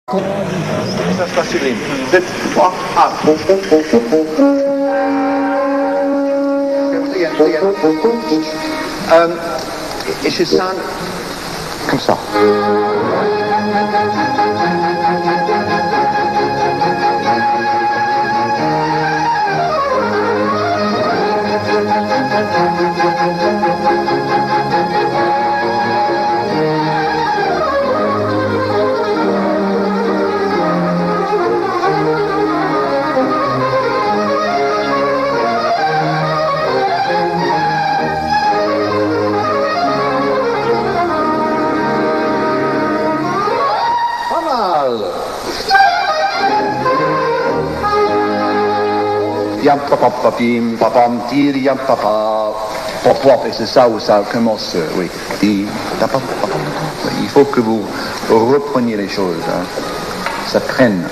Ça sera sublime. 7, 3, 1. It should sound comme ça. Yam papa papim papam tir yam papa pop et c'est ça où ça commence, oui. Il faut que vous repreniez les choses, hein. Ça traîne.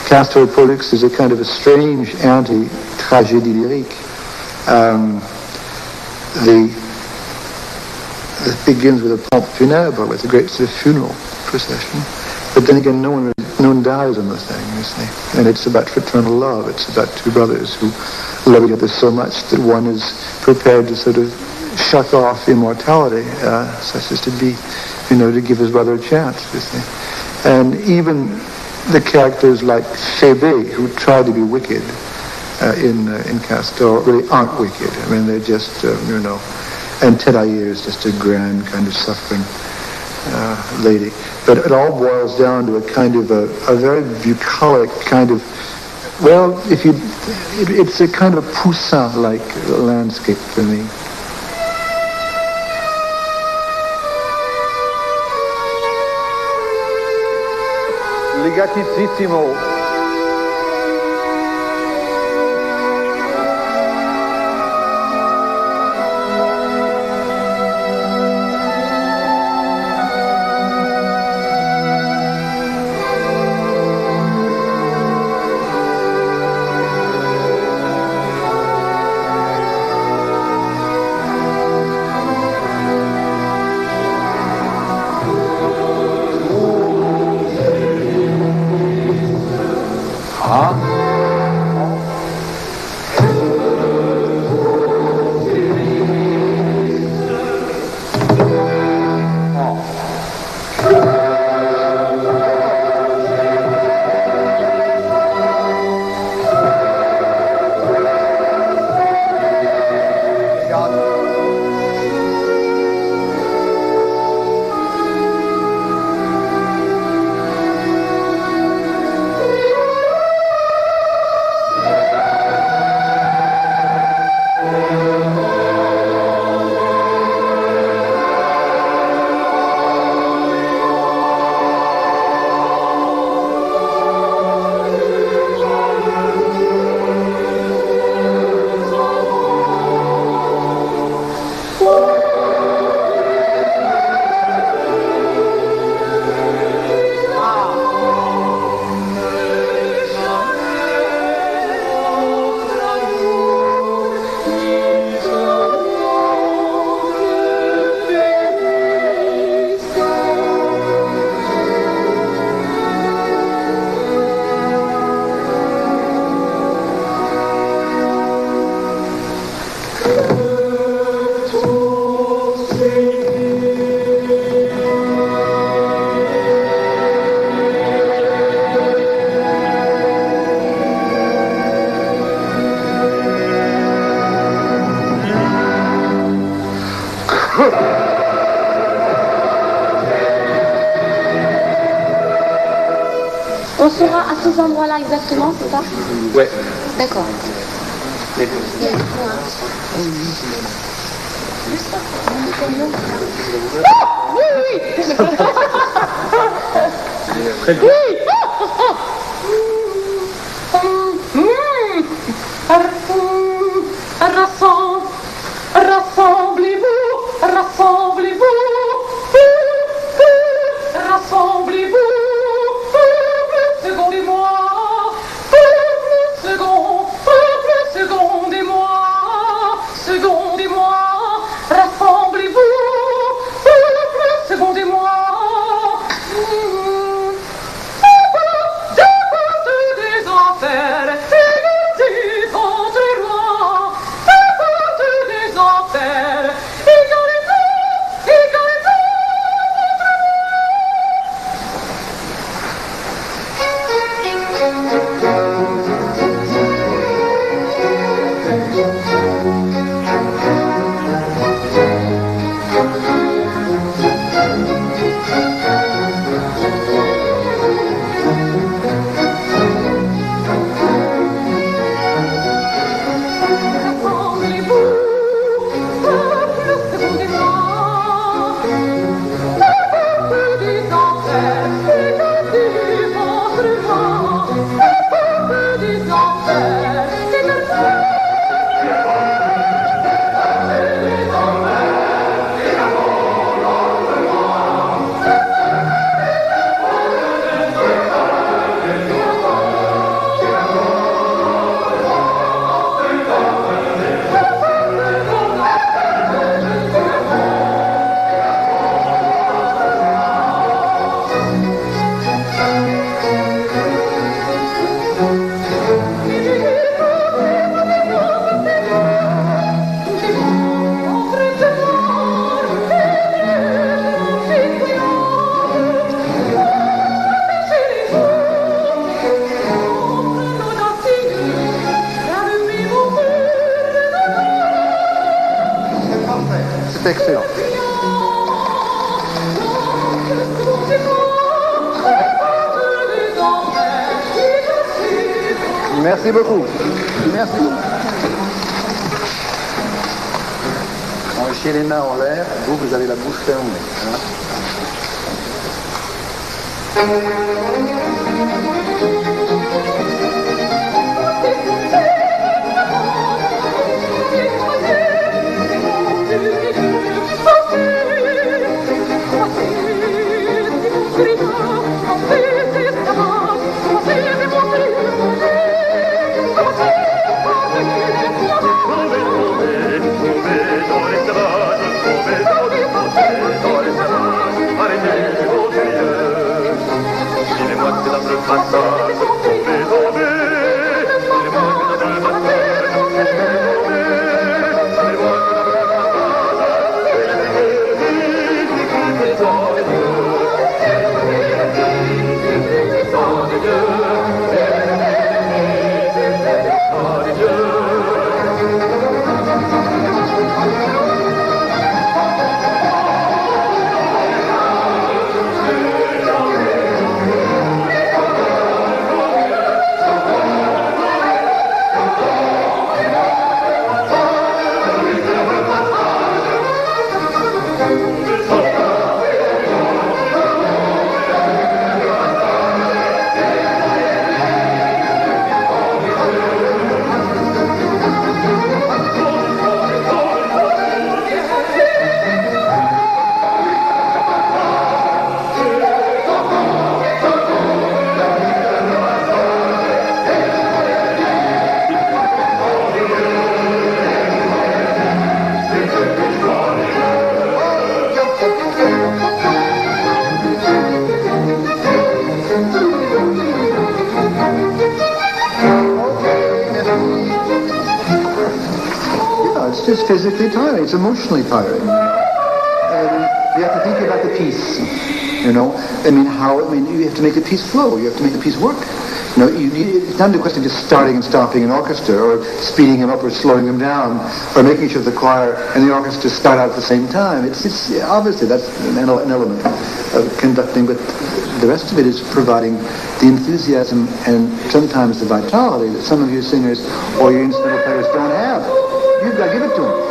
Castor Pollux is a kind of a strange anti-tragédie lyrique. It begins with a pompe funèbre, with a great sort of funeral procession. But then again, no one dies on the thing, you see. And it's about fraternal love. It's about two brothers who love each other so much that one is prepared to sort of shuck off immortality, such as to be, to give his brother a chance, you see. And even the characters like Phoebe, who try to be wicked in Castor, really aren't wicked. I mean, they're just, and Teddaïr is just a grand kind of suffering lady. But it all boils down to a kind of a very bucolic kind of, it's a kind of a Poussin-like landscape for me. Legatissimo. On sera à ces endroits-là exactement, c'est ça? Ouais. D'accord. Les Très bien. Rassemblez-vous, rassemblez-vous, rassemblez-vous, secondez-moi, secondez-moi, secondez-moi, rassemblez-vous, secondez-moi. Des affaires, des endroits, des affaires, C'est excellent. Merci beaucoup. Merci beaucoup. On va chier les mains en l'air. Vous avez la bouche fermée. Hein. It's just physically tiring. It's emotionally tiring. You have to think about the piece, you know. You have to make the piece flow. You have to make the piece work. It's not a question of just starting and stopping an orchestra, or speeding him up or slowing him down, or making sure the choir and the orchestra start out at the same time. It's obviously that's an element of conducting, but the rest of it is providing the enthusiasm and sometimes the vitality that some of your singers or your instrumental players don't have. You've got to give it to them.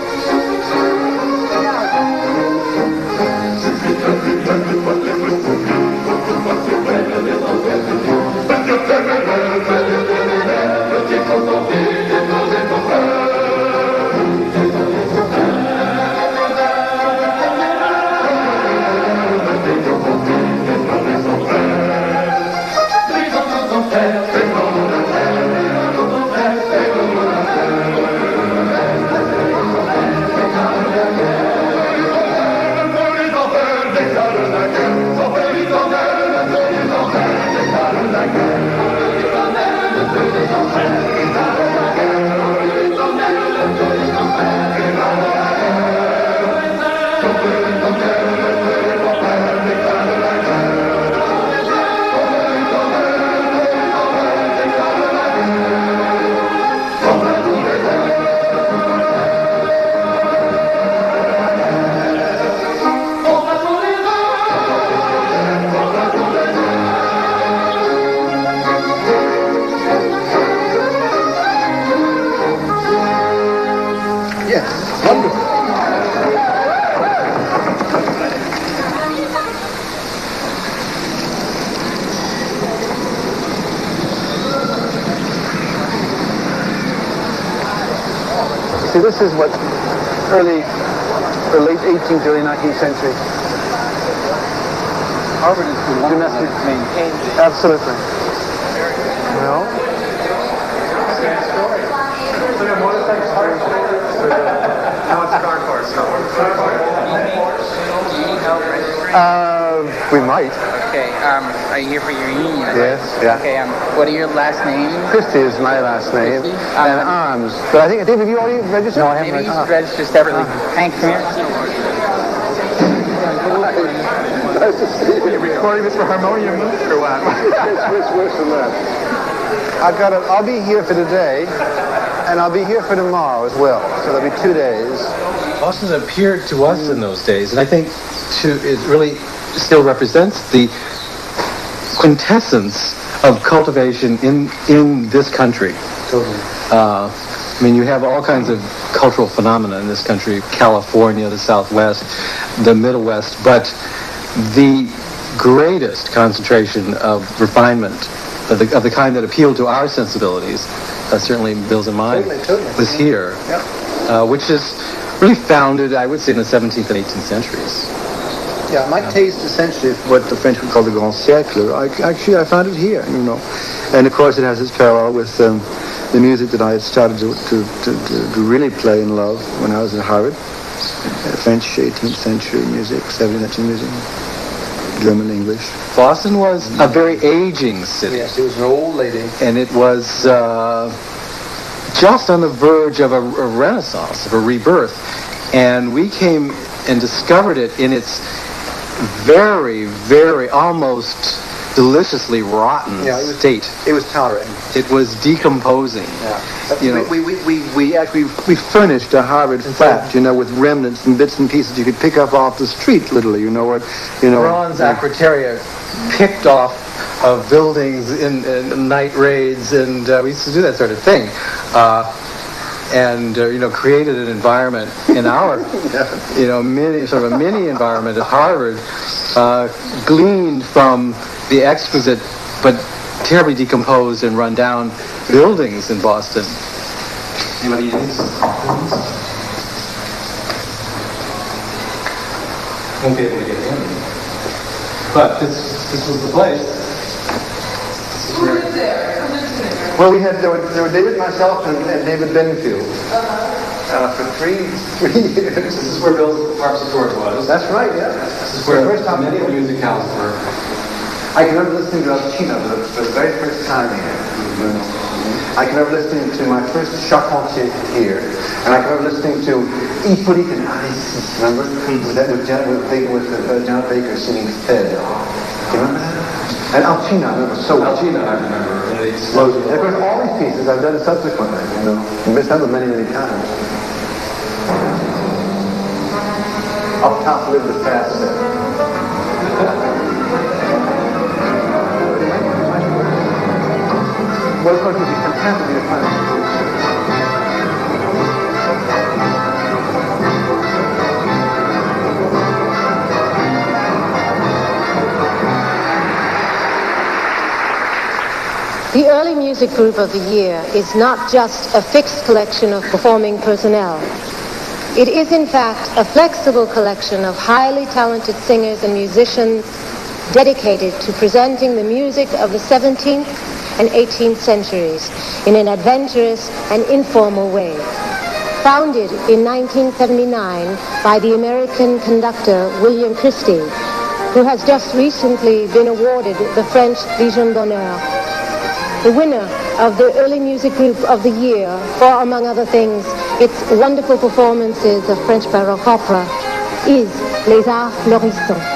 See, this is what early or late 18th, early 19th century. Harvard is the one that maintains it. Absolutely. Well, we might. Okay, are you here for your union? Yes, yeah. Okay, what are your last names? Christie is my last name, Christie? and Arms. But I think, have you already registered? No, I haven't. Maybe you should register separately. Hank, come here. Nice to see you. Are you recording this for harmonium or what? It's worse than that. I'll be here for today, and I'll be here for tomorrow as well. So there'll be 2 days. Boston appeared to us in those days, and I think it really still represents the quintessence of cultivation in this country. Totally. I mean, you have all kinds of cultural phenomena in this country: California, the Southwest, the Middle West, but the greatest concentration of refinement of the kind that appealed to our sensibilities, certainly Bill's and mine, was here, which is really founded, I would say, in the 17th and 18th centuries. Yeah, my taste essentially for what the French would call the Grand Siècle. I found it here, And of course it has its parallel with the music that I had started to really play and love when I was at Harvard. French 18th century music, 17th century music, German, English. Boston was a very aging city. Yes, it was an old lady. And it was just on the verge of a renaissance, of a rebirth. And we came and discovered it in its very, very, almost deliciously rotten state. It was tolerating. It was decomposing. Yeah. We furnished a Harvard flat, with remnants and bits and pieces you could pick up off the street, literally, Bronze acroteria picked off of buildings in night raids, and we used to do that sort of thing. And created an environment in our, a mini environment at Harvard, gleaned from the exquisite but terribly decomposed and run down buildings in Boston. Anybody in these? Won't be able to get in. But this was the place. Who lived there? Well, there were David, myself, and David Benfield. For three years. This is where Bill's harpsichord was. That's right, yeah. This is where many of the musicals were. I can remember listening to Alcina for the very first time here. I can remember listening to my first Charpentier here. And I can remember listening to Hippolyte and Alice, remember? With John Baker singing Fed. Do you remember that? And Alcina, I remember so well. Alcina, I remember. And of course, all these pieces I've done subsequently, you know. Missed out many, many times. Up top, live the fast set. Well, of course, it's fantastic to find. The early music group of the year is not just a fixed collection of performing personnel. It is, in fact, a flexible collection of highly talented singers and musicians dedicated to presenting the music of the 17th and 18th centuries in an adventurous and informal way. Founded in 1979 by the American conductor William Christie, who has just recently been awarded the French Légion d'honneur. The winner of the Early Music Group of the Year for, among other things, its wonderful performances of French Baroque opera is Les Arts Florissants.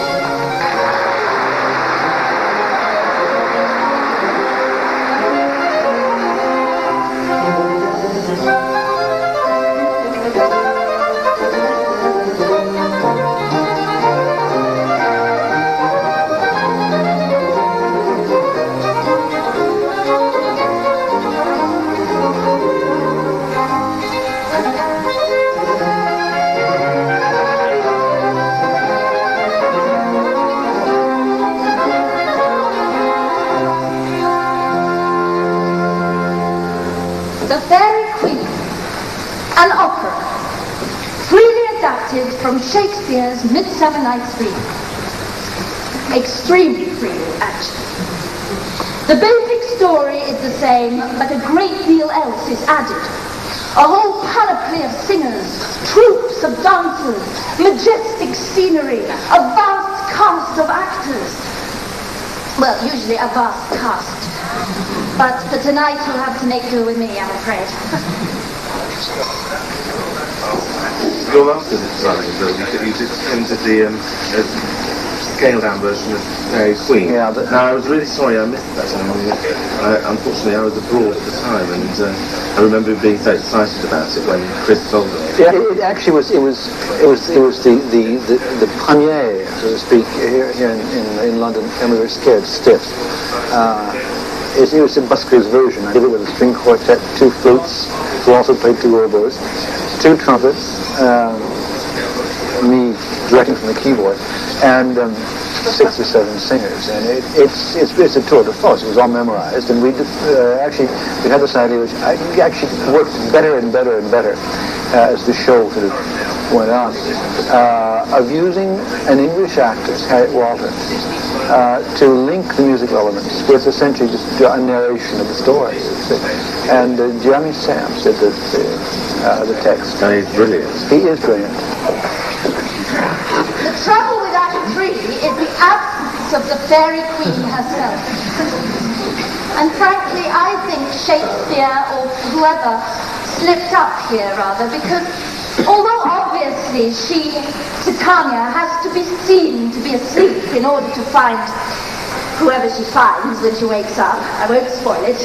From Shakespeare's Midsummer Night's Dream. Extremely freely, actually. The basic story is the same, but a great deal else is added. A whole panoply of singers, troops of dancers, majestic scenery, a vast cast of actors. Well, usually a vast cast. But for tonight you'll have to make do with me, I'm afraid. Your master's design, you did the scaled-down version of Fairy Queen. Yeah, now, I was really sorry I missed that one. Unfortunately, I was abroad at the time, and I remember being so excited about it when Chris told me. Yeah, it actually was. It was the premiere, so to speak, here in London, and we were scared stiff. It was in Busker's version. I did it with a string quartet, 2 flutes, who also played 2 oboes, 2 trumpets, me directing from the keyboard, and 6 or 7 singers. And it's a tour de force. It was all memorized, and we had this idea, which actually worked better and better and better as the show sort of went on, of using an English actress, Harriet Walter, to link the musical elements with essentially just a narration of the story. And Jeremy Sams did the text. And he's brilliant. He is brilliant. The trouble with Act 3 is the absence of the Fairy Queen herself. And frankly, I think Shakespeare, or whoever, slipped up here rather, because although obviously Titania, has to be seen to be asleep in order to find whoever she finds when she wakes up. I won't spoil it.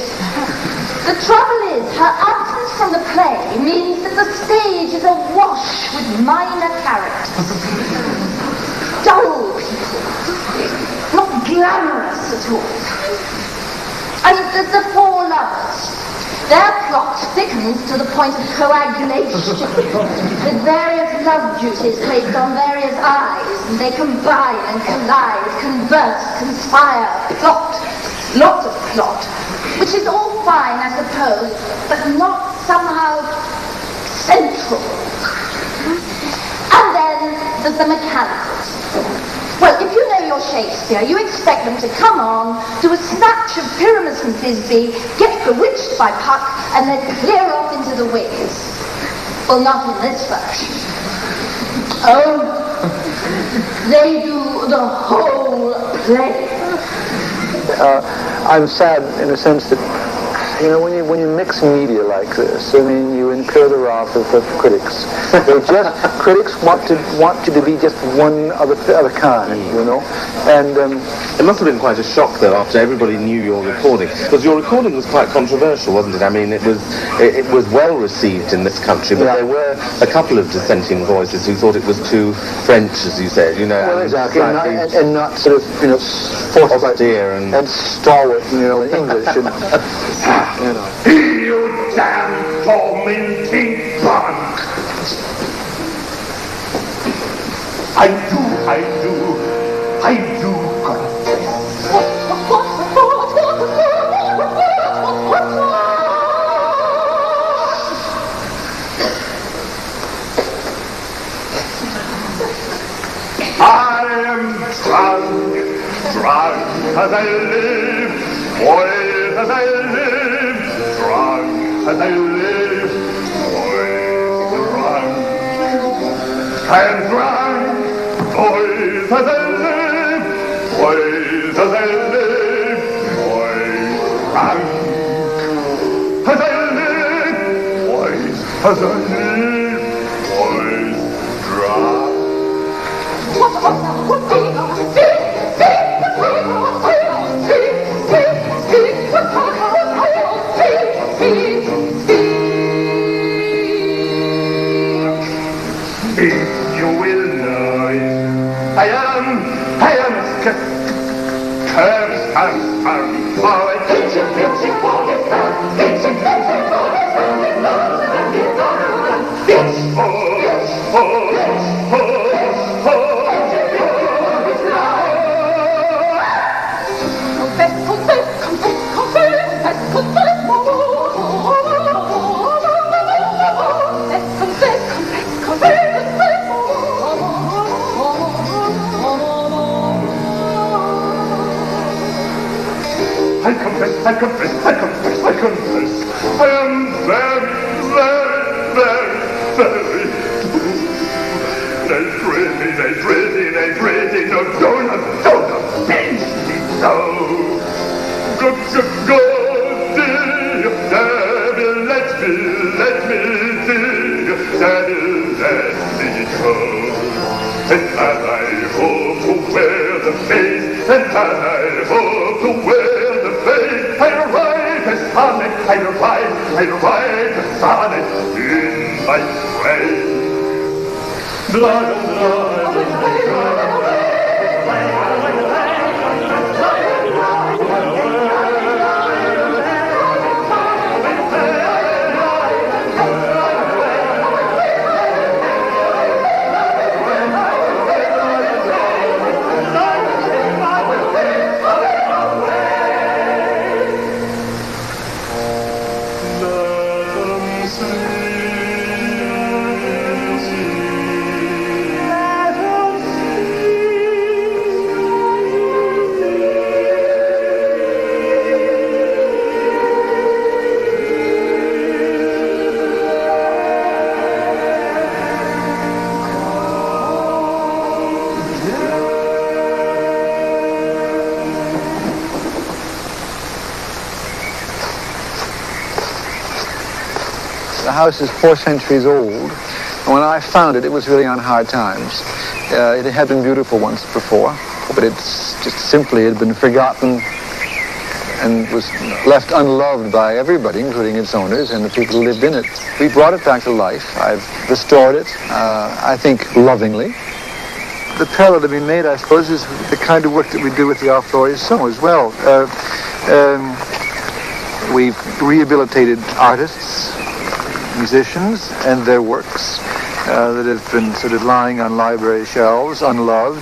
The trouble is, her absence from the play means that the stage is awash with minor characters. Dull people. Not glamorous at all. And there's the 4 lovers. Their plot thickens to the point of coagulation, with various love duties placed on various eyes, and they combine and collide, converse, conspire, plot, lots of plot, which is all fine, I suppose, but not somehow central. And then there's the mechanicals. Well, if you know your Shakespeare, you expect them to come on, do a snatch of Pyramus and Thisbe, get bewitched by Puck, and then clear off into the wings. Well, not in this version. Oh, they do the whole play. I'm sad in a sense that You know, when you mix media like this, I mean, you incur the wrath of critics. Critics want you to be just one of a kind, you know. And it must have been quite a shock, though, after everybody knew your recording, because your recording was quite controversial, wasn't it? I mean, it was well received in this country, but there were a couple of dissenting voices who thought it was too French, as you said, you know. Well, exactly, and not sort of, you know, austere and stalwart, you know, in English. And, you know. You damn tormenting drunk! I do confess. I am drunk as I live, boys as I live, drunk as I live, boys drunk. I am drunk, boys as I live, boys as I live, boys drunk. As I live, boys as I live, boys drunk. If you will know it, I am cursed and poet. I confess. I am very They dread no, don't pinch me so. Go, dear, devil, let me go. And as I hope to wear the face, I write a sonnet in my praise. The house is 4 centuries old, and when I found it, it was really on hard times. It had been beautiful once before, but it's just simply had been forgotten and was left unloved by everybody, including its owners and the people who lived in it. We brought it back to life. I've restored it, I think, lovingly. The parallel to be made, I suppose, is the kind of work that we do with the Alflores Song as well. We've rehabilitated artists, musicians, and their works that have been sort of lying on library shelves, unloved.